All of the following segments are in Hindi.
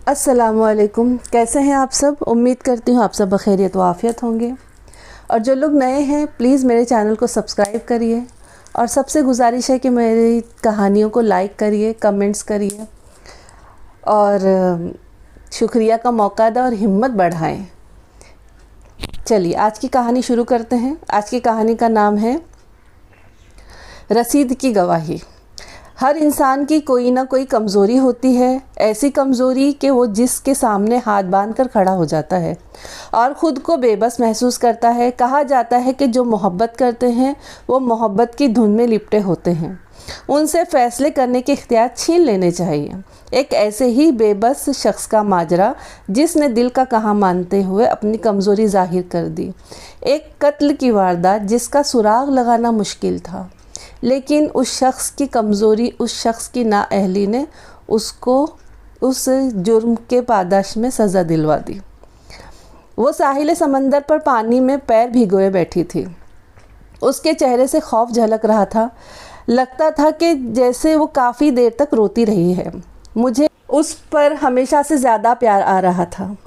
अस्सलामुअलैकुम। कैसे हैं आप सब? उम्मीद करती हूँ आप सब बखैरियत व आफ़ियत होंगे। और जो लोग नए हैं प्लीज़ मेरे चैनल को सब्सक्राइब करिए और सबसे गुजारिश है कि मेरी कहानियों को लाइक करिए, कमेंट्स करिए और शुक्रिया का मौका दें और हिम्मत बढ़ाएं। चलिए आज की कहानी शुरू करते हैं। आज की कहानी का नाम है रसीद की गवाही। हर इंसान की कोई ना कोई कमज़ोरी होती है, ऐसी कमज़ोरी कि वो जिसके सामने हाथ बांधकर खड़ा हो जाता है और ख़ुद को बेबस महसूस करता है। कहा जाता है कि जो मोहब्बत करते हैं वो मोहब्बत की धुन में लिपटे होते हैं, उनसे फ़ैसले करने के इख्तियार छीन लेने चाहिए। एक ऐसे ही बेबस शख्स का माजरा जिसने दिल का कहा मानते हुए अपनी कमज़ोरी ज़ाहिर कर दी। एक कत्ल की वारदात जिसका सुराग लगाना मुश्किल था, लेकिन उस शख्स की कमज़ोरी, उस शख्स की नाअहली ने उसको उस जुर्म के पादाश में सज़ा दिलवा दी। वो साहिल समंदर पर पानी में पैर भिगोए बैठी थी। उसके चेहरे से खौफ झलक रहा था। लगता था कि जैसे वो काफ़ी देर तक रोती रही है। मुझे उस पर हमेशा से ज़्यादा प्यार आ रहा था।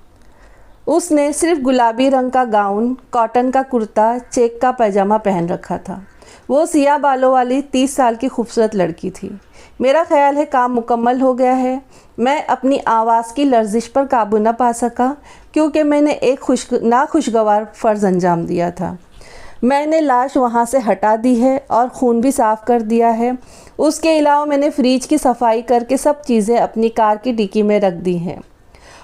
उसने सिर्फ गुलाबी रंग का गाउन, कॉटन का कुर्ता, चेक का पैजामा पहन रखा था। वो सिया बालों वाली 30 साल की खूबसूरत लड़की थी। मेरा ख्याल है काम मुकम्मल हो गया है। मैं अपनी आवाज़ की लर्जिश पर काबू न पा सका क्योंकि मैंने एक नाखुशगवार फ़र्ज़ अंजाम दिया था। मैंने लाश वहाँ से हटा दी है और खून भी साफ़ कर दिया है। उसके अलावा मैंने फ्रिज की सफाई करके सब चीज़ें अपनी कार की डिक्की में रख दी हैं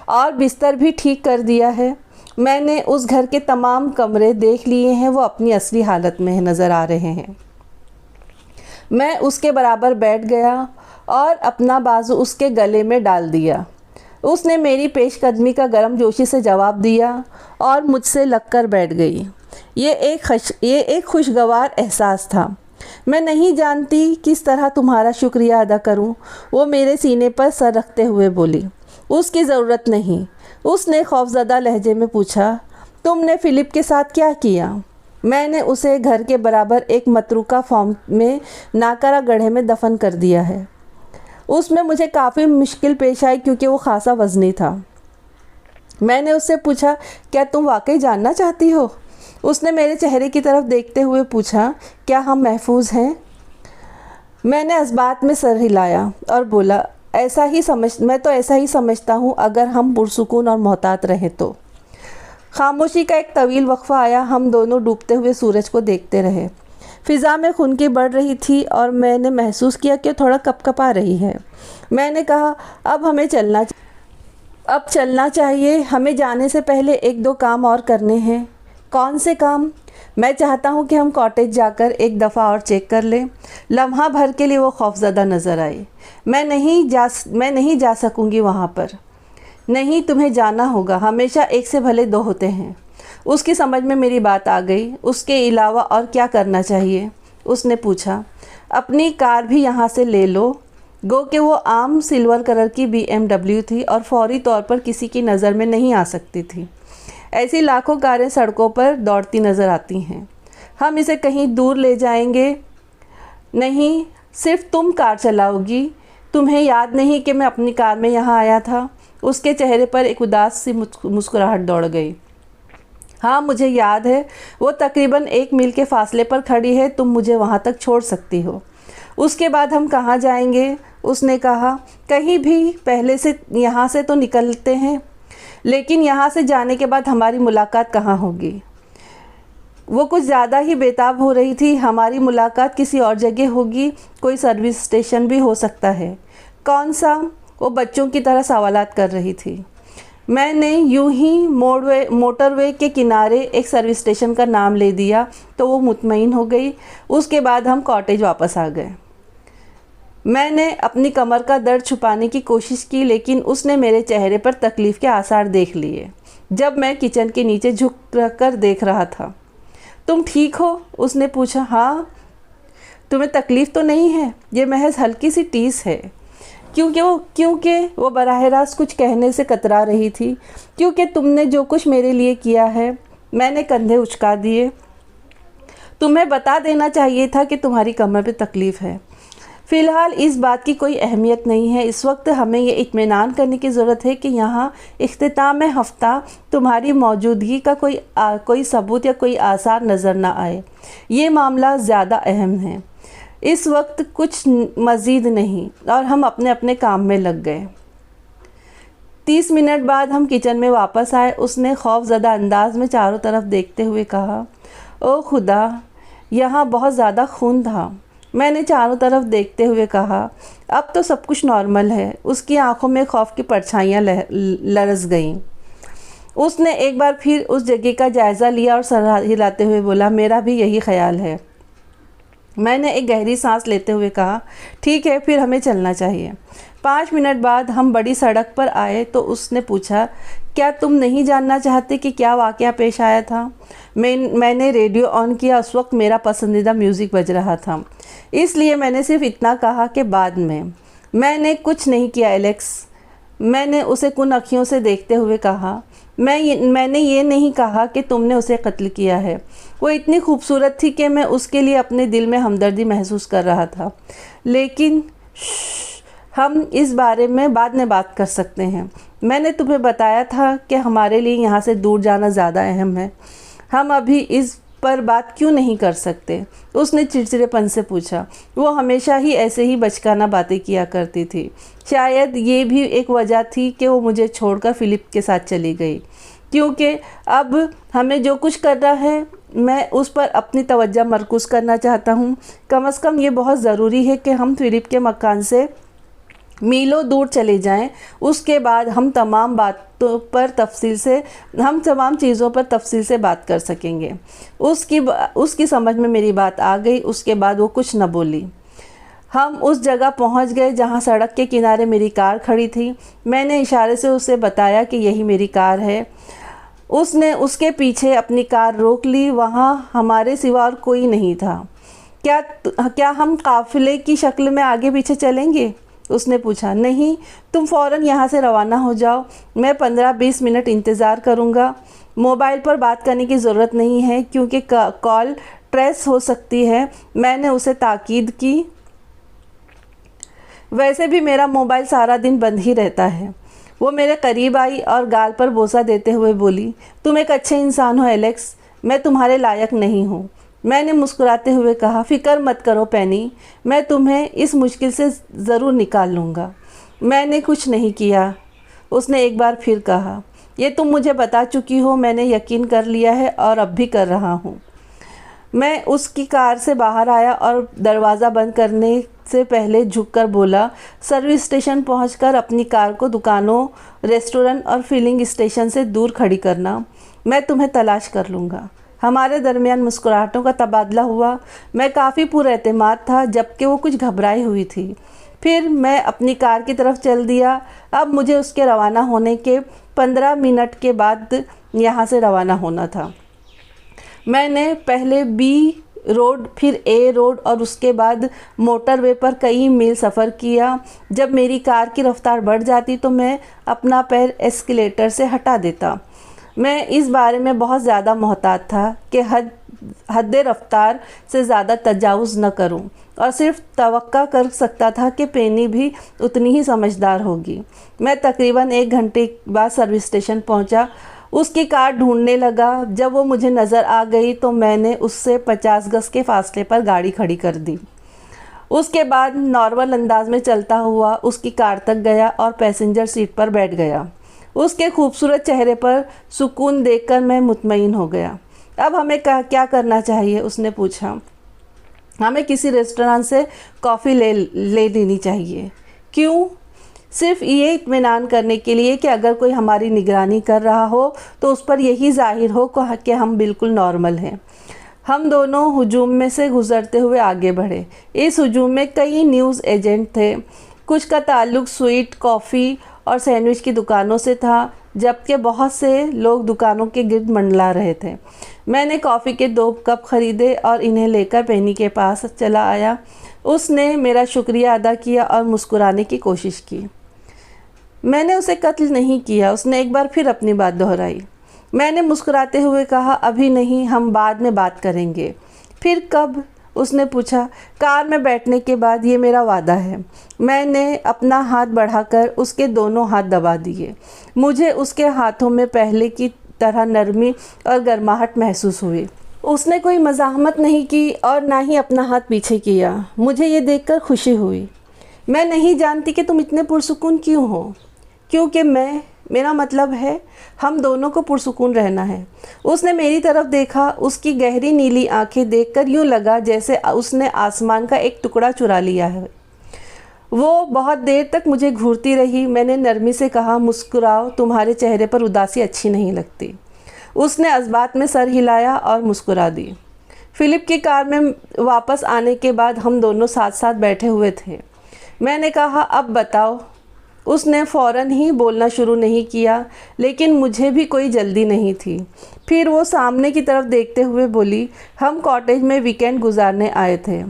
और बिस्तर भी ठीक कर दिया है। मैंने उस घर के तमाम कमरे देख लिए हैं, वो अपनी असली हालत में नज़र आ रहे हैं। मैं उसके बराबर बैठ गया और अपना बाजू उसके गले में डाल दिया। उसने मेरी पेशकदमी का गर्मजोशी से जवाब दिया और मुझसे लगकर बैठ गई। ये एक खुशगवार एहसास था। मैं नहीं जानती किस तरह तुम्हारा शुक्रिया अदा करूं, वो मेरे सीने पर सर रखते हुए बोली। उसकी ज़रूरत नहीं, उसने खौफज़दा लहजे में पूछा। तुमने फ़िलिप के साथ क्या किया? मैंने उसे घर के बराबर एक मतरूका फॉर्म में नाकारा गड्ढे में दफन कर दिया है। उसमें मुझे काफ़ी मुश्किल पेश आई क्योंकि वो खासा वज़नी था। मैंने उससे पूछा, क्या तुम वाकई जानना चाहती हो? उसने मेरे चेहरे की तरफ देखते हुए पूछा, क्या हम महफूज हैं? मैंने इस्बात में सर हिलाया और बोला, मैं तो ऐसा ही समझता हूँ अगर हम पुरसुकून और मोहतात रहें तो। खामोशी का एक तवील वक्फा आया। हम दोनों डूबते हुए सूरज को देखते रहे। फ़िज़ा में खुनकी बढ़ रही थी और मैंने महसूस किया कि थोड़ा कपकपा रही है। मैंने कहा, अब चलना चाहिए। हमें जाने से पहले एक दो काम और करने हैं। कौन से काम? मैं चाहता हूँ कि हम कॉटेज जाकर एक दफ़ा और चेक कर लें। लम्हा भर के लिए वो खौफज़दा नज़र आई। मैं नहीं जा सकूँगी वहाँ पर। नहीं, तुम्हें जाना होगा। हमेशा एक से भले दो होते हैं। उसकी समझ में मेरी बात आ गई। उसके अलावा और क्या करना चाहिए? उसने पूछा। अपनी कार भी यहाँ से ले लो। गो कि वो आम सिल्वर कलर की BMW थी और फौरी तौर पर किसी की नज़र में नहीं आ सकती थी। ऐसी लाखों कारें सड़कों पर दौड़ती नज़र आती हैं। हम इसे कहीं दूर ले जाएंगे। नहीं, सिर्फ तुम कार चलाओगी। तुम्हें याद नहीं कि मैं अपनी कार में यहाँ आया था? उसके चेहरे पर एक उदास सी मुस्कुराहट दौड़ गई। हाँ, मुझे याद है। वो तकरीबन 1 मील के फासले पर खड़ी है। तुम मुझे वहाँ तक छोड़ सकती हो। उसके बाद हम कहाँ जाएंगे? उसने कहा, कहीं भी। पहले से यहाँ से तो निकलते हैं, लेकिन यहाँ से जाने के बाद हमारी मुलाकात कहाँ होगी? वो कुछ ज़्यादा ही बेताब हो रही थी। हमारी मुलाकात किसी और जगह होगी, कोई सर्विस स्टेशन भी हो सकता है। कौन सा? वो बच्चों की तरह सवालात कर रही थी। मैंने यूं ही मोटरवे के किनारे एक सर्विस स्टेशन का नाम ले दिया तो वो मुतमईन हो गई। उसके बाद हम कॉटेज वापस आ गए। मैंने अपनी कमर का दर्द छुपाने की कोशिश की, लेकिन उसने मेरे चेहरे पर तकलीफ़ के आसार देख लिए जब मैं किचन के नीचे झुक कर देख रहा था। तुम ठीक हो? उसने पूछा। हाँ। तुम्हें तकलीफ़ तो नहीं है? ये महज हल्की सी टीस है। क्योंकि वो बराह रास्त कुछ कहने से कतरा रही थी। क्योंकि तुमने जो कुछ मेरे लिए किया है। मैंने कंधे उचका दिए। तुम्हें बता देना चाहिए था कि तुम्हारी कमर पे तकलीफ़ है। फ़िलहाल इस बात की कोई अहमियत नहीं है। इस वक्त हमें ये इत्मीनान करने की ज़रूरत है कि यहाँ इख्तिताम हफ़्ता तुम्हारी मौजूदगी का कोई सबूत या कोई आसार नज़र ना आए। ये मामला ज़्यादा अहम है। इस वक्त कुछ मज़ीद नहीं, और हम अपने अपने काम में लग गए। 30 मिनट बाद हम किचन में वापस आए। उसने खौफज़दा अंदाज में चारों तरफ देखते हुए कहा, ओ खुदा, यहाँ बहुत ज़्यादा खून था। मैंने चारों तरफ देखते हुए कहा, अब तो सब कुछ नॉर्मल है। उसकी आंखों में खौफ की परछाइयाँ लरस गईं। उसने एक बार फिर उस जगह का जायज़ा लिया और सर हिलाते हुए बोला, मेरा भी यही ख्याल है। मैंने एक गहरी सांस लेते हुए कहा, ठीक है, फिर हमें चलना चाहिए। 5 मिनट बाद हम बड़ी सड़क पर आए तो उसने पूछा, क्या तुम नहीं जानना चाहते कि क्या वाक़या पेश आया था? मैंने रेडियो ऑन किया। उस वक्त मेरा पसंदीदा म्यूज़िक बज रहा था, इसलिए मैंने सिर्फ इतना कहा कि बाद में। मैंने कुछ नहीं किया एलेक्स, मैंने उसे कुन अखियों से देखते हुए कहा। मैंने ये नहीं कहा कि तुमने उसे कत्ल किया है। वो इतनी खूबसूरत थी कि मैं उसके लिए अपने दिल में हमदर्दी महसूस कर रहा था। लेकिन हम इस बारे में बाद में बात कर सकते हैं। मैंने तुम्हें बताया था कि हमारे लिए यहाँ से दूर जाना ज़्यादा अहम है। हम अभी इस पर बात क्यों नहीं कर सकते? उसने चिड़चिड़ेपन से पूछा। वो हमेशा ही ऐसे ही बचकाना बातें किया करती थी। शायद ये भी एक वजह थी कि वो मुझे छोड़कर फ़िलिप के साथ चली गई, क्योंकि अब हमें जो कुछ करना है मैं उस पर अपनी तवज्जो मरकूज़ करना चाहता हूँ। कम से कम ये बहुत ज़रूरी है कि हम फ़िलिप के मकान से मीलों दूर चले जाएं। उसके बाद हम तमाम चीज़ों पर तफसील से बात कर सकेंगे। उसकी समझ में मेरी बात आ गई। उसके बाद वो कुछ न बोली। हम उस जगह पहुंच गए जहां सड़क के किनारे मेरी कार खड़ी थी। मैंने इशारे से उसे बताया कि यही मेरी कार है। उसने उसके पीछे अपनी कार रोक ली। वहां हमारे सिवा और कोई नहीं था। क्या हम काफ़िले की शक्ल में आगे पीछे चलेंगे? उसने पूछा। नहीं, तुम फ़ौरन यहाँ से रवाना हो जाओ। मैं 15-20 मिनट इंतज़ार करूँगा। मोबाइल पर बात करने की ज़रूरत नहीं है क्योंकि कॉल ट्रेस हो सकती है। मैंने उसे ताकीद की। वैसे भी मेरा मोबाइल सारा दिन बंद ही रहता है। वो मेरे करीब आई और गाल पर बोसा देते हुए बोली, तुम एक अच्छे इंसान हो एलेक्स, मैं तुम्हारे लायक नहीं हूँ। मैंने मुस्कुराते हुए कहा, फ़िक्र मत करो पेनी, मैं तुम्हें इस मुश्किल से ज़रूर निकाल लूँगा। मैंने कुछ नहीं किया, उसने एक बार फिर कहा। ये तुम मुझे बता चुकी हो। मैंने यकीन कर लिया है और अब भी कर रहा हूँ। मैं उसकी कार से बाहर आया और दरवाज़ा बंद करने से पहले झुककर बोला, सर्विस स्टेशन पहुंचकर अपनी कार को दुकानों, रेस्टोरेंट और फिलिंग स्टेशन से दूर खड़ी करना। मैं तुम्हें तलाश कर लूँगा। हमारे दरमियान मुस्कुराहटों का तबादला हुआ। मैं काफ़ी पुरएतमाद था जबकि वो कुछ घबराई हुई थी। फिर मैं अपनी कार की तरफ चल दिया। अब मुझे उसके रवाना होने के 15 मिनट के बाद यहाँ से रवाना होना था। मैंने पहले बी रोड, फिर ए रोड और उसके बाद मोटरवे पर कई मील सफ़र किया। जब मेरी कार की रफ़्तार बढ़ जाती तो मैं अपना पैर एस्केलेटर से हटा देता। मैं इस बारे में बहुत ज़्यादा मोहतात था कि हद रफ़्तार से ज़्यादा तजावुज़ न करूं, और सिर्फ तवक्का कर सकता था कि पेनी भी उतनी ही समझदार होगी। मैं तकरीबन 1 घंटे बाद सर्विस स्टेशन पहुंचा। उसकी कार ढूंढने लगा। जब वो मुझे नज़र आ गई तो मैंने उससे 50 गज के फासले पर गाड़ी खड़ी कर दी। उसके बाद नॉर्मल अंदाज में चलता हुआ उसकी कार तक गया और पैसेंजर सीट पर बैठ गया। उसके खूबसूरत चेहरे पर सुकून देखकर मैं मुतमईन हो गया। अब हमें क्या करना चाहिए? उसने पूछा। हमें किसी रेस्टोरेंट से कॉफ़ी ले लेनी चाहिए। क्यों? सिर्फ ये इत्मीनान करने के लिए कि अगर कोई हमारी निगरानी कर रहा हो तो उस पर यही जाहिर हो कि हम बिल्कुल नॉर्मल हैं। हम दोनों हुजूम में से गुज़रते हुए आगे बढ़े। इस हुजूम में कई न्यूज़ एजेंट थे। कुछ का ताल्लुक़ स्वीट, कॉफ़ी और सैंडविच की दुकानों से था, जबकि बहुत से लोग दुकानों के गिर्द मंडला रहे थे। मैंने कॉफ़ी के 2 कप ख़रीदे और इन्हें लेकर पेनी के पास चला आया। उसने मेरा शुक्रिया अदा किया और मुस्कुराने की कोशिश की। मैंने उसे कत्ल नहीं किया। उसने एक बार फिर अपनी बात दोहराई। मैंने मुस्कुराते हुए कहा, अभी नहीं, हम बाद में बात करेंगे। फिर कब? उसने पूछा। कार में बैठने के बाद ये मेरा वादा है। मैंने अपना हाथ बढ़ाकर उसके दोनों हाथ दबा दिए। मुझे उसके हाथों में पहले की तरह नरमी और गर्माहट महसूस हुई। उसने कोई मज़ाहमत नहीं की और ना ही अपना हाथ पीछे किया। मुझे ये देखकर खुशी हुई। मैं नहीं जानती कि तुम इतने पुरसुकून क्यों हो। क्योंकि मेरा मतलब है हम दोनों को पुरसुकून रहना है। उसने मेरी तरफ देखा। उसकी गहरी नीली आंखें देखकर यूँ लगा जैसे उसने आसमान का एक टुकड़ा चुरा लिया है। वो बहुत देर तक मुझे घूरती रही। मैंने नरमी से कहा, मुस्कुराओ, तुम्हारे चेहरे पर उदासी अच्छी नहीं लगती। उसने इस्बात में सर हिलाया और मुस्कुरा दी। फिलिप की कार में वापस आने के बाद हम दोनों साथ साथ बैठे हुए थे। मैंने कहा, अब बताओ। उसने फ़ौरन ही बोलना शुरू नहीं किया, लेकिन मुझे भी कोई जल्दी नहीं थी। फिर वो सामने की तरफ देखते हुए बोली, हम कॉटेज में वीकेंड गुजारने आए थे।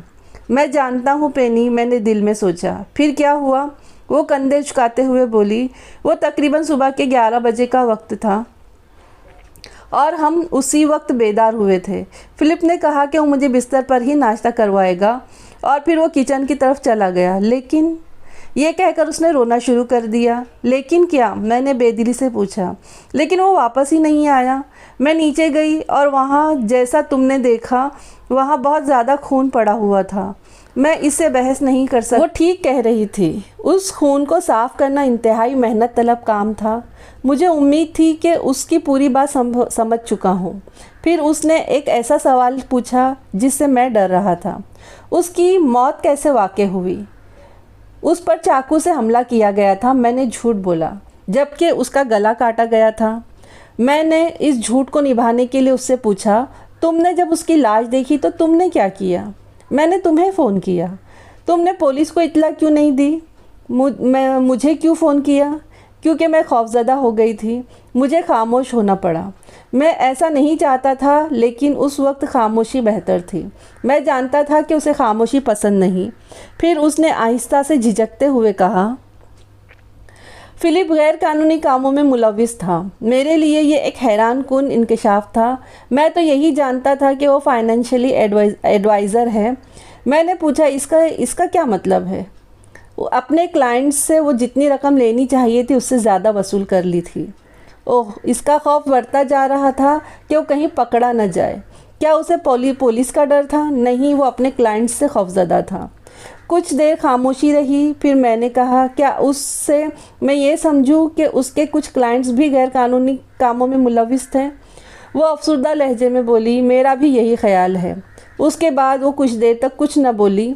मैं जानता हूँ पेनी, मैंने दिल में सोचा। फिर क्या हुआ? वो कंधे झुकाते हुए बोली, वो तकरीबन सुबह के 11 बजे का वक्त था और हम उसी वक्त बेदार हुए थे। फिलिप ने कहा कि वो मुझे बिस्तर पर ही नाश्ता करवाएगा और फिर वो किचन की तरफ चला गया। लेकिन ये कहकर उसने रोना शुरू कर दिया। लेकिन क्या? मैंने बेदिली से पूछा। लेकिन वो वापस ही नहीं आया। मैं नीचे गई और वहाँ जैसा तुमने देखा वहाँ बहुत ज़्यादा खून पड़ा हुआ था। मैं इससे बहस नहीं कर सकती। वो ठीक कह रही थी। उस खून को साफ़ करना इंतहाई मेहनत तलब काम था। मुझे उम्मीद थी कि उसकी पूरी बात समझ चुका हूँ। फिर उसने एक ऐसा सवाल पूछा जिससे मैं डर रहा था। उसकी मौत कैसे वाक़ई हुई? उस पर चाकू से हमला किया गया था। मैंने झूठ बोला, जबकि उसका गला काटा गया था। मैंने इस झूठ को निभाने के लिए उससे पूछा, तुमने जब उसकी लाश देखी तो तुमने क्या किया? मैंने तुम्हें फ़ोन किया। तुमने पुलिस को इत्तला क्यों नहीं दी? मुझे क्यों फ़ोन किया? क्योंकि मैं खौफज़दा हो गई थी। मुझे खामोश होना पड़ा। मैं ऐसा नहीं चाहता था, लेकिन उस वक्त खामोशी बेहतर थी। मैं जानता था कि उसे खामोशी पसंद नहीं। फिर उसने आहिस्ता से झिझकते हुए कहा, फिलिप गैर कानूनी कामों में मुलविस था। मेरे लिए ये एक हैरान कुन इंकशाफ था। मैं तो यही जानता था कि वो फाइनेंशियली एडवाइज़र है। मैंने पूछा, इसका क्या मतलब है? अपने क्लाइंट्स से वो जितनी रकम लेनी चाहिए थी उससे ज़्यादा वसूल कर ली थी। ओह, इसका खौफ बढ़ता जा रहा था कि वो कहीं पकड़ा न जाए। क्या उसे पुलिस का डर था? नहीं, वो अपने क्लाइंट्स से खौफज़दा था। कुछ देर खामोशी रही। फिर मैंने कहा, क्या उससे मैं ये समझूं कि उसके कुछ क्लाइंट्स भी गैर कानूनी कामों में मुलविस थे? वो अफसरदा लहजे में बोली, मेरा भी यही ख्याल है। उसके बाद वो कुछ देर तक कुछ न बोली,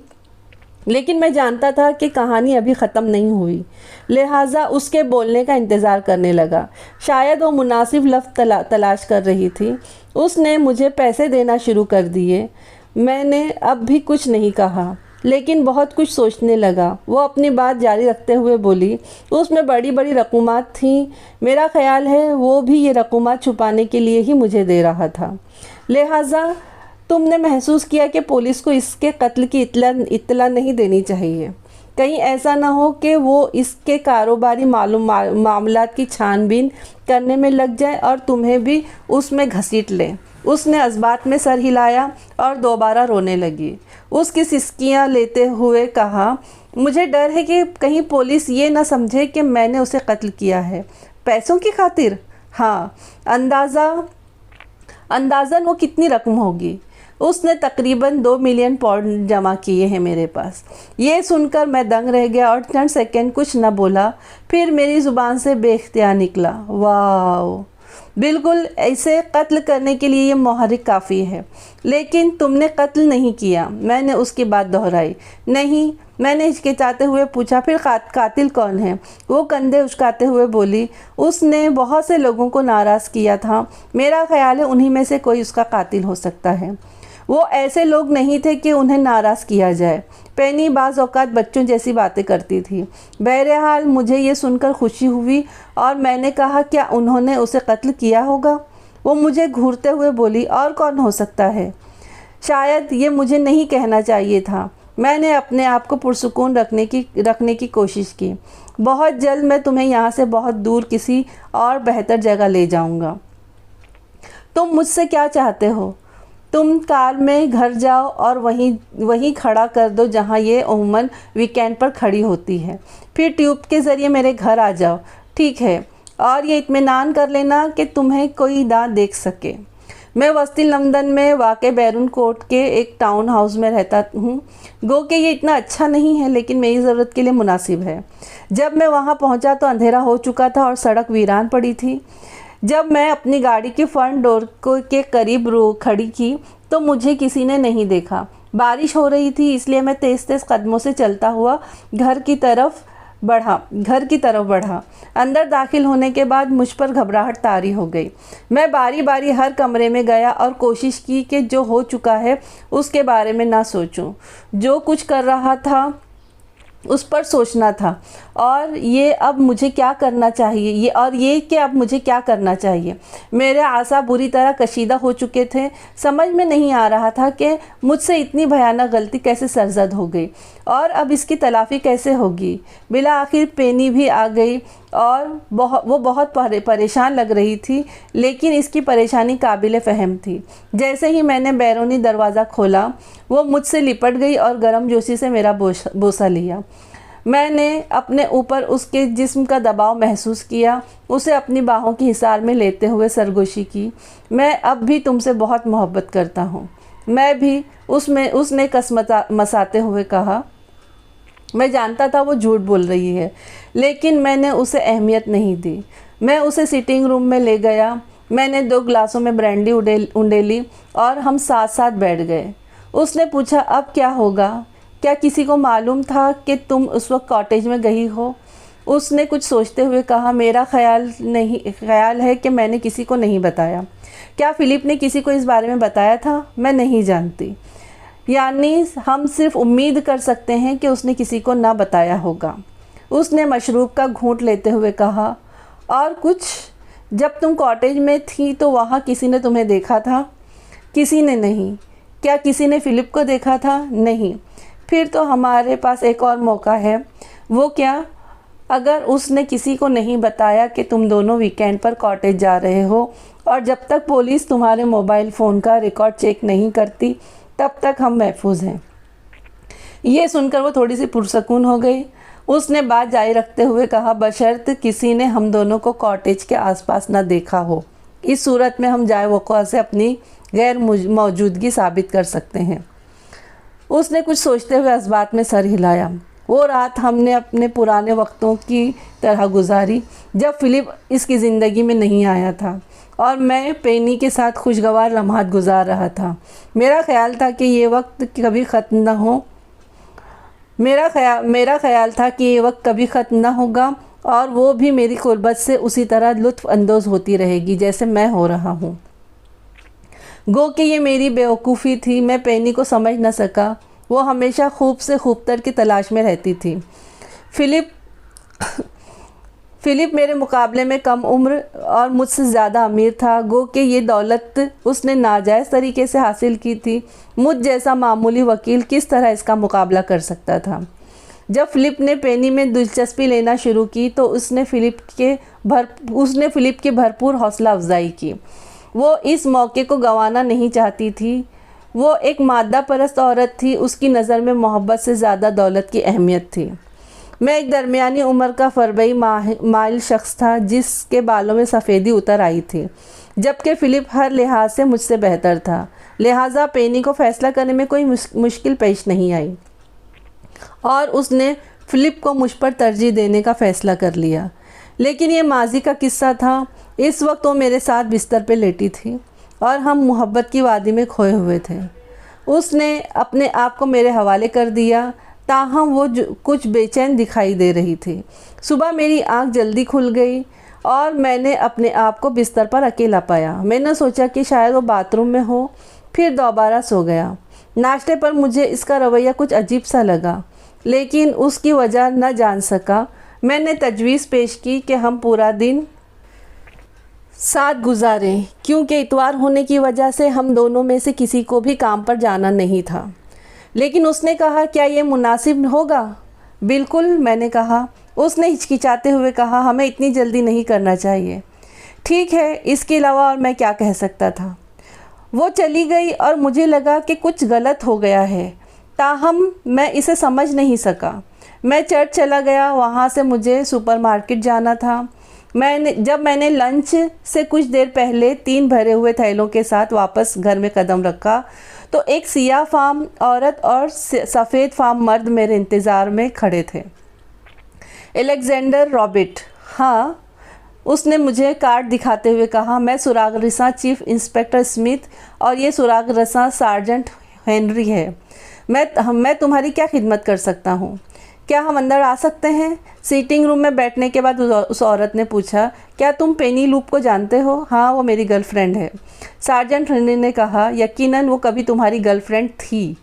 लेकिन मैं जानता था कि कहानी अभी ख़त्म नहीं हुई, लिहाजा उसके बोलने का इंतज़ार करने लगा। शायद वो मुनासिब लफ्ज़ तलाश कर रही थी। उसने मुझे पैसे देना शुरू कर दिए। मैंने अब भी कुछ नहीं कहा, लेकिन बहुत कुछ सोचने लगा। वो अपनी बात जारी रखते हुए बोली, उसमें बड़ी बड़ी रकूमात थीं। मेरा ख़याल है वो भी ये रकूमात छुपाने के लिए ही मुझे दे रहा था। लिहाजा तुमने महसूस किया कि पुलिस को इसके कत्ल की इत्तला नहीं देनी चाहिए। कहीं ऐसा ना हो कि वो इसके कारोबारी मामलात की छानबीन करने में लग जाए और तुम्हें भी उसमें घसीट ले। उसने इस्बात में सर हिलाया और दोबारा रोने लगी। उसकी सिसकियां लेते हुए कहा, मुझे डर है कि कहीं पुलिस ये ना समझे कि मैंने उसे कत्ल किया है। पैसों की खातिर? हाँ। अंदाज़न वो कितनी रकम होगी? उसने तकरीबन 2 मिलियन पाउंड जमा किए हैं मेरे पास। ये सुनकर मैं दंग रह गया और चंद सेकंड कुछ न बोला। फिर मेरी ज़ुबान से बेख्तियार निकला, वाह, बिल्कुल ऐसे कत्ल करने के लिए ये मुहर्रिक काफ़ी है। लेकिन तुमने कत्ल नहीं किया। मैंने उसकी बात दोहराई। नहीं, मैंने हिचकिचाते हुए पूछा, फिर कातिल कौन है? वो कंधे उचकाते हुए बोली, उसने बहुत से लोगों को नाराज़ किया था। मेरा ख्याल है उन्हीं में से कोई उसका कातिल हो सकता है। वो ऐसे लोग नहीं थे कि उन्हें नाराज़ किया जाए। पेनी बाज़ औक़ात बच्चों जैसी बातें करती थी। बहरहाल मुझे ये सुनकर खुशी हुई और मैंने कहा, क्या उन्होंने उसे कत्ल किया होगा? वो मुझे घूरते हुए बोली, और कौन हो सकता है? शायद ये मुझे नहीं कहना चाहिए था। मैंने अपने आप को पुरसुकून रखने की कोशिश की। बहुत जल्द मैं तुम्हें यहाँ से बहुत दूर किसी और बेहतर जगह ले जाऊँगा। तुम मुझसे क्या चाहते हो? तुम कार में घर जाओ और वहीं खड़ा कर दो जहाँ ये अमूमन वीकेंड पर खड़ी होती है। फिर ट्यूब के ज़रिए मेरे घर आ जाओ, ठीक है? और ये इत्मीनान कर लेना कि तुम्हें कोई ना देख सके। मैं वस्ती लंदन में वाक़ बैरून कोर्ट के एक टाउन हाउस में रहता हूँ। गो कि ये इतना अच्छा नहीं है, लेकिन मेरी ज़रूरत के लिए मुनासिब है। जब मैं वहाँ पहुँचा तो अंधेरा हो चुका था और सड़क वीरान पड़ी थी। जब मैं अपनी गाड़ी के फ्रंट डोर के करीब खड़ी की तो मुझे किसी ने नहीं देखा। बारिश हो रही थी, इसलिए मैं तेज़ तेज़ कदमों से चलता हुआ घर की तरफ बढ़ा। अंदर दाखिल होने के बाद मुझ पर घबराहट तारी हो गई। मैं बारी बारी हर कमरे में गया और कोशिश की कि जो हो चुका है उसके बारे में ना सोचूं। जो कुछ कर रहा था उस पर सोचना था और ये अब मुझे क्या करना चाहिए। मेरे आसा बुरी तरह कशीदा हो चुके थे। समझ में नहीं आ रहा था कि मुझसे इतनी भयानक गलती कैसे सरजद हो गई और अब इसकी तलाफ़ी कैसे होगी। बिला आखिर पेनी भी आ गई और वो बहुत परेशान लग रही थी, लेकिन इसकी परेशानी काबिल फ़हम थी। जैसे ही मैंने बैरूनी दरवाज़ा खोला, वो मुझसे लिपट गई और गर्मजोशी से मेरा बोसा लिया। मैंने अपने ऊपर उसके जिस्म का दबाव महसूस किया, उसे अपनी बाहों की हिसार में लेते हुए सरगोशी की। मैं अब भी तुमसे बहुत मोहब्बत करता हूँ। मैं भी, उसने मसाते हुए कहा। मैं जानता था वो झूठ बोल रही है, लेकिन मैंने उसे अहमियत नहीं दी। मैं उसे सिटिंग रूम में ले गया। मैंने 2 गिलासों में ब्रांडी उंडेली और हम साथ साथ बैठ गए। उसने पूछा, अब क्या होगा? क्या किसी को मालूम था कि तुम उस वक्त कॉटेज में गई हो? उसने कुछ सोचते हुए कहा, मेरा ख्याल है कि मैंने किसी को नहीं बताया। क्या फ़िलिप ने किसी को इस बारे में बताया था? मैं नहीं जानती। यानी हम सिर्फ उम्मीद कर सकते हैं कि उसने किसी को ना बताया होगा। उसने मशरूब का घूंट लेते हुए कहा, और कुछ? जब तुम कॉटेज में थी तो वहाँ किसी ने तुम्हें देखा था? किसी ने नहीं। क्या किसी ने फ़िलिप को देखा था? नहीं। फिर तो हमारे पास एक और मौका है। वो क्या? अगर उसने किसी को नहीं बताया कि तुम दोनों वीकेंड पर कॉटेज जा रहे हो और जब तक पुलिस तुम्हारे मोबाइल फ़ोन का रिकॉर्ड चेक नहीं करती तब तक हम महफूज हैं। ये सुनकर वो थोड़ी सी पुरसकून हो गई। उसने बात जारी रखते हुए कहा, बशर्त किसी ने हम दोनों को कॉटेज के आसपास न देखा हो। इस सूरत में हम जाए वक़्वा से अपनी गैर मौजूदगी साबित कर सकते हैं। उसने कुछ सोचते हुए इस बात में सर हिलाया। वो रात हमने अपने पुराने वक्तों की तरह गुजारी, जब फ़िलिप इसकी ज़िंदगी में नहीं आया था और मैं पेनी के साथ खुशगवार लम्हात गुजार रहा था। मेरा ख्याल था कि ये वक्त कभी ख़त्म न हो मेरा ख्याल था कि ये वक्त कभी ख़त्म न होगा और वो भी मेरी क़ुर्बत से उसी तरह लुत्फ़ अंदोज़ होती रहेगी जैसे मैं हो रहा हूँ। गो कि ये मेरी बेवकूफ़ी थी। मैं पेनी को समझ न सका। वो हमेशा खूब से खूबतर की तलाश में रहती थी। फ़िलिप मेरे मुकाबले में कम उम्र और मुझसे ज़्यादा अमीर था। गो कि ये दौलत उसने नाजायज़ तरीके से हासिल की थी। मुझ जैसा मामूली वकील किस तरह इसका मुकाबला कर सकता था? जब फ़िलिप ने पेनी में दिलचस्पी लेना शुरू की तो उसने फ़िलिप की भरपूर हौसला अफजाई की। वो इस मौके को गंवाना नहीं चाहती थी। वो एक मादा परस्त औरत थी। उसकी नज़र में मोहब्बत से ज़्यादा दौलत की अहमियत थी। मैं एक दरमियानी उम्र का फरबई माइल शख्स था जिसके बालों में सफ़ेदी उतर आई थी, जबकि फ़िलिप हर लिहाज से मुझसे बेहतर था। लिहाजा पेनी को फ़ैसला करने में कोई मुश्किल पेश नहीं आई और उसने फ़िलिप को मुझ पर तरजीह देने का फ़ैसला कर लिया। लेकिन ये माजी का किस्सा था। इस वक्त वो मेरे साथ बिस्तर पे लेटी थी और हम मोहब्बत की वादी में खोए हुए थे। उसने अपने आप को मेरे हवाले कर दिया, ताहम वो कुछ बेचैन दिखाई दे रही थी। सुबह मेरी आंख जल्दी खुल गई और मैंने अपने आप को बिस्तर पर अकेला पाया। मैंने सोचा कि शायद वो बाथरूम में हो, फिर दोबारा सो गया। नाश्ते पर मुझे इसका रवैया कुछ अजीब सा लगा, लेकिन उसकी वजह न जान सका। मैंने तजवीज़ पेश की कि हम पूरा दिन साथ गुजारें, क्योंकि इतवार होने की वजह से हम दोनों में से किसी को भी काम पर जाना नहीं था। लेकिन उसने कहा, क्या ये मुनासिब होगा? बिल्कुल, मैंने कहा। उसने हिचकिचाते हुए कहा, हमें इतनी जल्दी नहीं करना चाहिए। ठीक है, इसके अलावा और मैं क्या कह सकता था? वो चली गई और मुझे लगा कि कुछ गलत हो गया है, ताहम मैं इसे समझ नहीं सका। मैं चर्च चला गया, वहाँ से मुझे सुपरमार्केट जाना था। जब मैंने लंच से कुछ देर पहले 3 भरे हुए थैलों के साथ वापस घर में कदम रखा तो एक सियाह फार्म औरत और सफ़ेद फार्म मर्द मेरे इंतज़ार में खड़े थे। एलेक्जेंडर रॉबिट, हाँ, उसने मुझे कार्ड दिखाते हुए कहा। मैं सुराग रसां चीफ इंस्पेक्टर स्मिथ और ये सुराग रसां सार्जेंट हेनरी है। मैं तुम्हारी क्या खिदमत कर सकता हूँ? क्या हम अंदर आ सकते हैं? सीटिंग रूम में बैठने के बाद उस औरत ने पूछा, क्या तुम पेनी लूप को जानते हो? हाँ, वो मेरी गर्लफ्रेंड है। सार्जेंट हेनरी ने कहा, यकीनन वो कभी तुम्हारी गर्लफ्रेंड थी।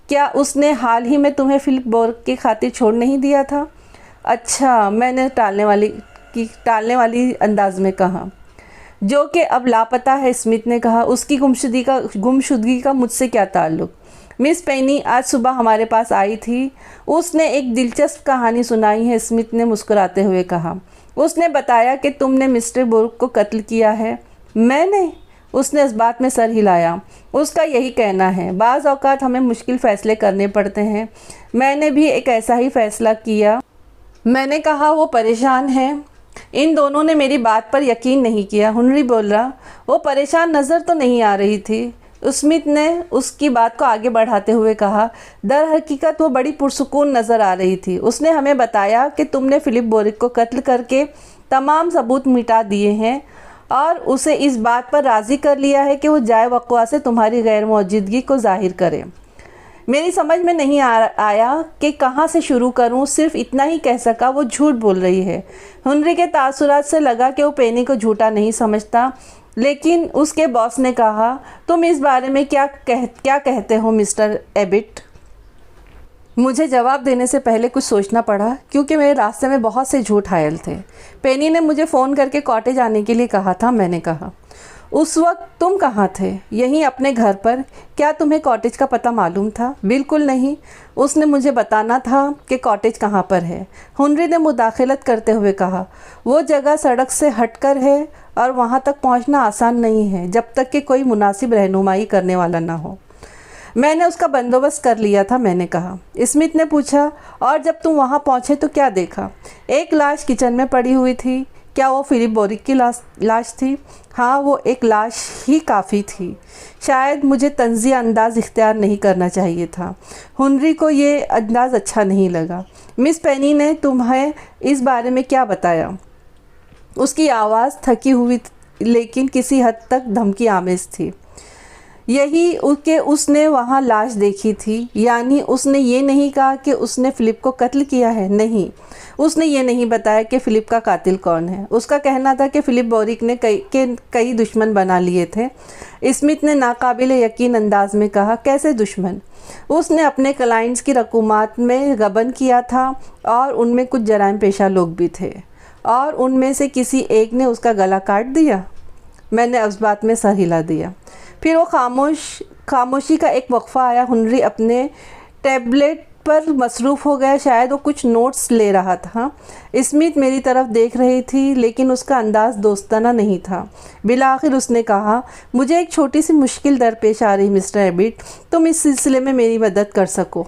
क्या उसने हाल ही में तुम्हें फिलिप बोर्क की खातिर छोड़ नहीं दिया था? अच्छा, मैंने टालने वाली अंदाज में कहा। जो कि अब लापता है, स्मिथ ने कहा। उसकी गुमशुदगी का मुझसे क्या ताल्लुक़? मिस पेनी आज सुबह हमारे पास आई थी। उसने एक दिलचस्प कहानी सुनाई है, स्मिथ ने मुस्कुराते हुए कहा। उसने बताया कि तुमने मिस्टर बोर्क को कत्ल किया है। मैंने? उसने इस बात में सर हिलाया। उसका यही कहना है। बाज़ औक़ात हमें मुश्किल फ़ैसले करने पड़ते हैं। मैंने भी एक ऐसा ही फ़ैसला किया। मैंने कहा, वो परेशान है। इन दोनों ने मेरी बात पर यकीन नहीं किया। हेनरी बोल रहा, वो परेशान नज़र तो नहीं आ रही थी। स्मिथ ने उसकी बात को आगे बढ़ाते हुए कहा, दर हकीकत वो बड़ी पुरसुकून नज़र आ रही थी। उसने हमें बताया कि तुमने फिलिप बोरिक को कत्ल करके तमाम सबूत मिटा दिए हैं और उसे इस बात पर राज़ी कर लिया है कि वो जाए वक़्वा से तुम्हारी गैर मौजूदगी को ज़ाहिर करे। मेरी समझ में नहीं आया कि कहाँ से शुरू करूँ। सिर्फ इतना ही कह सका, वो झूठ बोल रही है। हेनरी के तासुरात से लगा कि वो पेनी को झूठा नहीं समझता, लेकिन उसके बॉस ने कहा, तुम इस बारे में क्या कहते हो मिस्टर एबिट? मुझे जवाब देने से पहले कुछ सोचना पड़ा, क्योंकि मेरे रास्ते में बहुत से झूठ हायल थे। पेनी ने मुझे फ़ोन करके कॉटेज आने के लिए कहा था। मैंने कहा, उस वक्त तुम कहाँ थे? यहीं अपने घर पर। क्या तुम्हें कॉटेज का पता मालूम था? बिल्कुल नहीं। उसने मुझे बताना था कि कॉटेज कहाँ पर है। हेनरी ने मुदाखलत करते हुए कहा, वो जगह सड़क से हटकर है और वहाँ तक पहुँचना आसान नहीं है जब तक कि कोई मुनासिब रहनुमाई करने वाला ना हो। मैंने उसका बंदोबस्त कर लिया था, मैंने कहा। स्मिथ ने पूछा, और जब तुम वहाँ पहुँचे तो क्या देखा? एक लाश किचन में पड़ी हुई थी। क्या वो फिलिप बोरिक की लाश थी? हाँ, वो एक लाश ही काफ़ी थी। शायद मुझे तंज़िया अंदाज़ इख्तियार नहीं करना चाहिए था। हेनरी को ये अंदाज़ अच्छा नहीं लगा। मिस पेनी ने तुम्हें इस बारे में क्या बताया? उसकी आवाज़ थकी हुई लेकिन किसी हद तक धमकी आमेज़ थी। यही कि उसने वहाँ लाश देखी थी। यानी उसने ये नहीं कहा कि उसने फ़िलिप को कत्ल किया है। नहीं, उसने ये नहीं बताया कि फ़िलिप का कातिल कौन है। उसका कहना था कि फ़िलिप बोरिक ने कई दुश्मन बना लिए थे। स्मिथ ने नाकाबिल यकीन अंदाज में कहा, कैसे दुश्मन? उसने अपने क्लाइंट्स की रकूमात में गबन किया था और उनमें कुछ जराइम पेशा लोग भी थे और उनमें से किसी एक ने उसका गला काट दिया। मैंने उस बात में सर हिला दिया। फिर वो खामोशी का एक वक्फा आया। हेनरी अपने टैबलेट पर मसरूफ़ हो गया। शायद वो कुछ नोट्स ले रहा था। स्मिथ मेरी तरफ देख रही थी, लेकिन उसका अंदाज़ दोस्ताना नहीं था। बिलाखिर उसने कहा, मुझे एक छोटी सी मुश्किल दरपेश आ रही मिस्टर एबिट। तुम इस सिलसिले में मेरी मदद कर सको?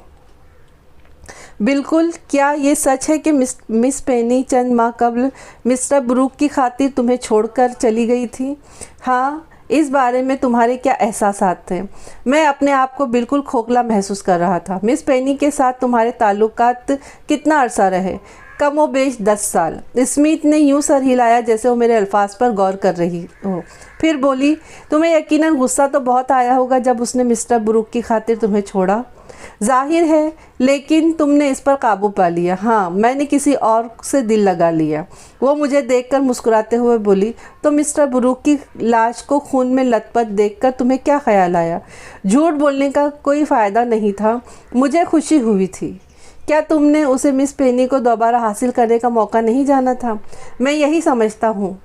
बिल्कुल। क्या ये सच है कि मिस पेनी चंद माह कबल मिस्टर ब्रूक की खातिर तुम्हें छोड़कर चली गई थी? हाँ। इस बारे में तुम्हारे क्या एहसासात थे? मैं अपने आप को बिल्कुल खोखला महसूस कर रहा था। मिस पेनी के साथ तुम्हारे ताल्लुकात कितना अरसा रहे? कमोबेश 10 साल। स्मिथ ने यूं सर हिलाया जैसे वो मेरे अल्फाज पर गौर कर रही हो। फिर बोली, तुम्हें यकीनन गुस्सा तो बहुत आया होगा जब उसने मिस्टर ब्रूक की खातिर तुम्हें छोड़ा। जाहिर है, लेकिन तुमने इस पर काबू पा लिया। हाँ, मैंने किसी और से दिल लगा लिया। वो मुझे देखकर मुस्कुराते हुए बोली, तो मिस्टर ब्रूक की लाश को खून में लथपथ देखकर तुम्हें क्या ख्याल आया? झूठ बोलने का कोई फ़ायदा नहीं था। मुझे खुशी हुई थी। क्या तुमने उसे मिस पेनी को दोबारा हासिल करने का मौका नहीं जाना था? मैं यही समझता हूँ।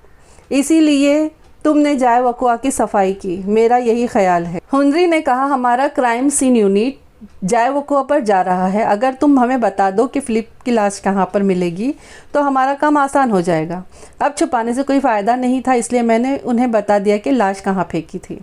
इसीलिए तुमने जाए वक़्वा की सफाई की। मेरा यही ख्याल है। हेनरी ने कहा, हमारा क्राइम सीन यूनिट जाए वकुआ पर जा रहा है। अगर तुम हमें बता दो कि फिलिप की लाश कहाँ पर मिलेगी तो हमारा काम आसान हो जाएगा। अब छुपाने से कोई फ़ायदा नहीं था, इसलिए मैंने उन्हें बता दिया कि लाश कहाँ फेंकी थी।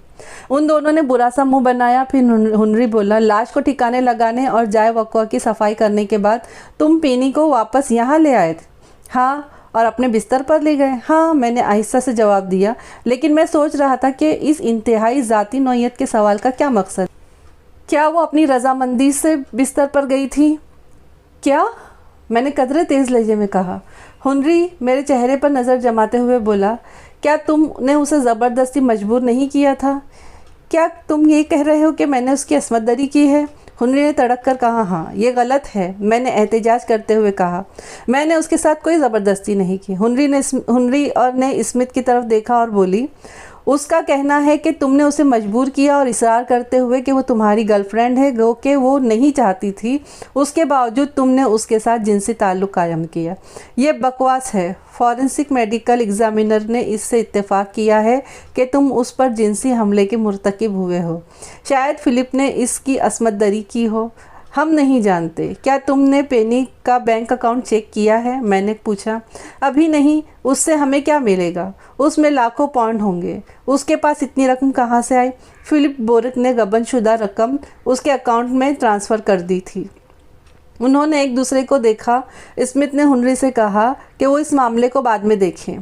उन दोनों ने बुरा सा मुंह बनाया। फिर हुनरी बोला, लाश को ठिकाने लगाने और जाए वकुआ की सफाई करने के बाद तुम पेनी को वापस यहाँ ले आए थे? हाँ, और अपने बिस्तर पर ले गए? हाँ, मैंने आहिस्ता से जवाब दिया, लेकिन मैं सोच रहा था कि इस इंतहाई ज़ाती नौइयत के सवाल का क्या मकसद? क्या वो अपनी रजामंदी से बिस्तर पर गई थी? क्या? मैंने कदरे तेज़ लहजे में कहा। हुनरी मेरे चेहरे पर नज़र जमाते हुए बोला, क्या तुमने उसे ज़बरदस्ती मजबूर नहीं किया था? क्या तुम ये कह रहे हो कि मैंने उसकी असमतदरी की है? हुनरी ने तड़क कर कहा, हाँ, ये गलत है। मैंने एहतजाज करते हुए कहा, मैंने उसके साथ कोई ज़बरदस्ती नहीं की। हुनरी ने स्मिथ की तरफ देखा और बोली, उसका कहना है कि तुमने उसे मजबूर किया और इशरार करते हुए कि वो तुम्हारी गर्लफ्रेंड है, गो कि वो नहीं चाहती थी, उसके बावजूद तुमने उसके साथ जिनसी ताल्लुक़ कायम किया। ये बकवास है। फॉरेंसिक मेडिकल एग्जामिनर ने इससे इत्तेफाक किया है कि तुम उस पर जिनसी हमले के मुर्तकिब हुए हो। शायद फिलिप ने इसकी असमतदरी की हो, हम नहीं जानते। क्या तुमने पेनी का बैंक अकाउंट चेक किया है? मैंने पूछा। अभी नहीं, उससे हमें क्या मिलेगा? उसमें लाखों पाउंड होंगे। उसके पास इतनी रकम कहाँ से आई? फिलिप बोरिक ने गबनशुदा रकम उसके अकाउंट में ट्रांसफ़र कर दी थी। उन्होंने एक दूसरे को देखा। स्मिथ ने हुनरी से कहा कि वो इस मामले को बाद में देखें।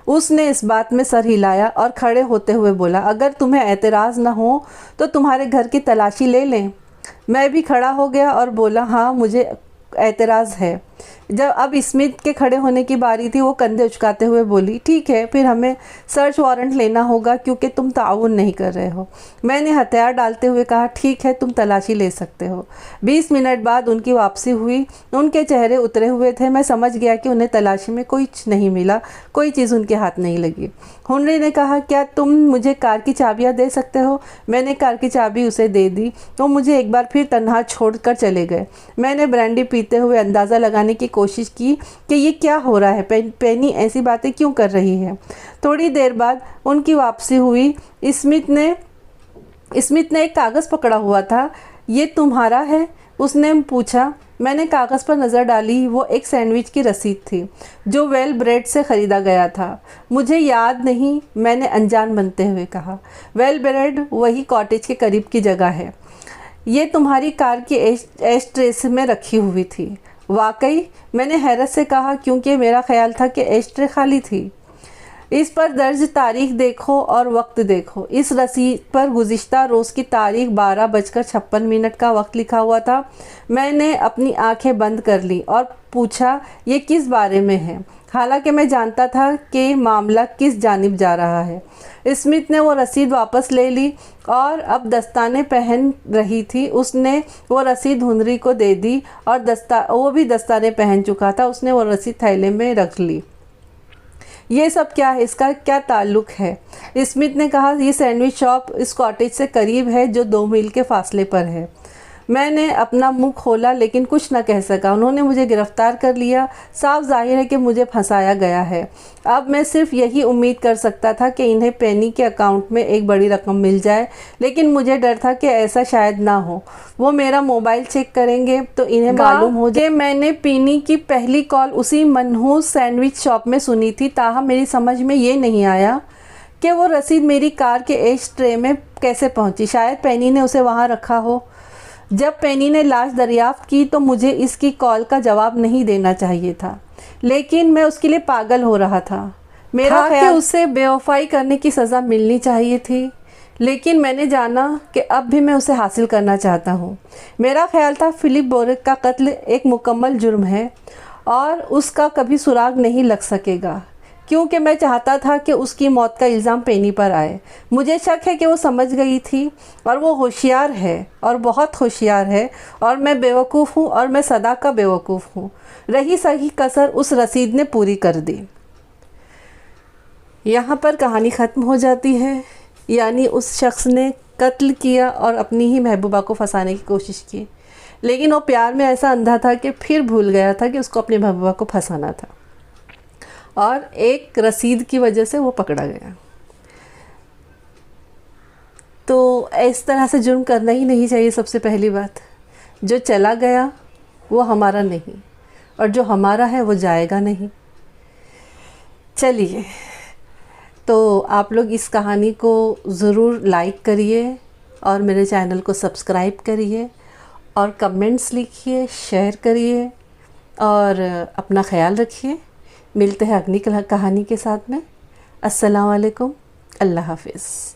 उसने इस बात में सर हिलाया और खड़े होते हुए बोला, अगर तुम्हें एतराज़ न हो तो तुम्हारे घर की तलाशी ले लें। मैं भी खड़ा हो गया और बोला, हाँ, मुझे एतराज़ है। जब अब स्मिथ के खड़े होने की बारी थी, वो कंधे उचकाते हुए बोली, ठीक है, फिर हमें सर्च वारंट लेना होगा क्योंकि तुम ताउन नहीं कर रहे हो। मैंने हथियार डालते हुए कहा, ठीक है, तुम तलाशी ले सकते हो। 20 मिनट बाद उनकी वापसी हुई। उनके चेहरे उतरे हुए थे। मैं समझ गया कि उन्हें तलाशी में कुछ नहीं मिला, कोई चीज़ उनके हाथ नहीं लगी। हुनरी ने कहा, क्या तुम मुझे कार की चाबियाँ दे सकते हो? मैंने कार की चाबी उसे दे दी। तो मुझे एक बार फिर तन्हा छोड़कर चले गए। मैंने ब्रांडी पीते हुए अंदाज़ा लगाने की कोशिश की कि ये क्या हो रहा है, पेनी ऐसी बातें क्यों कर रही है। थोड़ी देर बाद उनकी वापसी हुई। स्मिथ ने एक कागज़ पकड़ा हुआ था। ये तुम्हारा है? उसने पूछा। मैंने कागज़ पर नज़र डाली। वो एक सैंडविच की रसीद थी जो वेल ब्रेड से ख़रीदा गया था। मुझे याद नहीं, मैंने अनजान बनते हुए कहा। वेल ब्रेड वही कॉटेज के करीब की जगह है। ये तुम्हारी कार की एश ट्रे में रखी हुई थी। वाकई? मैंने हैरत से कहा, क्योंकि मेरा ख्याल था कि एश ट्रे खाली थी। इस पर दर्ज तारीख देखो और वक्त देखो। इस रसीद पर गुज़िश्ता रोज़ की तारीख 12:56 का वक्त लिखा हुआ था। मैंने अपनी आंखें बंद कर ली और पूछा, ये किस बारे में है? हालांकि मैं जानता था कि मामला किस जानिब जा रहा है। स्मिथ ने वो रसीद वापस ले ली और अब दस्ताने पहन रही थी। उसने वो रसीद हुनरी को दे दी और वो भी दस्ताने पहन चुका था। उसने वो रसीद थैले में रख ली। ये सब क्या है? इसका क्या ताल्लुक़ है? स्मिथ ने कहा, ये सैंडविच शॉप इस कॉटेज से करीब है जो 2 मील के फासले पर है। मैंने अपना मुंह खोला लेकिन कुछ न कह सका। उन्होंने मुझे गिरफ्तार कर लिया। साफ जाहिर है कि मुझे फंसाया गया है। अब मैं सिर्फ यही उम्मीद कर सकता था कि इन्हें पेनी के अकाउंट में एक बड़ी रकम मिल जाए, लेकिन मुझे डर था कि ऐसा शायद ना हो। वो मेरा मोबाइल चेक करेंगे तो इन्हें मालूम हो जाए मैंने पेनी की पहली कॉल उसी मनहूस सैंडविच शॉप में सुनी थी। ताहम मेरी समझ में ये नहीं आया कि वो रसीद मेरी कार के एश ट्रे में कैसे पहुंची। शायद पेनी ने उसे वहां रखा हो। जब पेनी ने लाश दरियाफ्त की तो मुझे इसकी कॉल का जवाब नहीं देना चाहिए था, लेकिन मैं उसके लिए पागल हो रहा था। मेरा ख्याल उसे बेवफाई करने की सज़ा मिलनी चाहिए थी, लेकिन मैंने जाना कि अब भी मैं उसे हासिल करना चाहता हूँ। मेरा ख्याल था फिलिप बोरिक का कत्ल एक मुकम्मल जुर्म है और उसका कभी सुराग नहीं लग सकेगा, क्योंकि मैं चाहता था कि उसकी मौत का इल्ज़ाम पेनी पर आए। मुझे शक है कि वो समझ गई थी और वो होशियार है और बहुत होशियार है, और मैं बेवकूफ़ हूँ और मैं सदा का बेवकूफ़ हूँ। रही सही कसर उस रसीद ने पूरी कर दी। यहाँ पर कहानी ख़त्म हो जाती है। यानी उस शख्स ने कत्ल किया और अपनी ही महबूबा को फंसाने की कोशिश की, लेकिन वो प्यार में ऐसा अंधा था कि फिर भूल गया था कि उसको अपनी महबूबा को फंसाना था, और एक रसीद की वजह से वो पकड़ा गया। तो इस तरह से जुर्म करना ही नहीं चाहिए। सबसे पहली बात जो चला गया वो हमारा नहीं, और जो हमारा है वो जाएगा नहीं। चलिए, तो आप लोग इस कहानी को ज़रूर लाइक करिए और मेरे चैनल को सब्सक्राइब करिए और कमेंट्स लिखिए, शेयर करिए और अपना ख्याल रखिए। मिलते हैं अगली कहानी के साथ में। अस्सलाम वालेकुम, अल्लाह हाफ़िज़।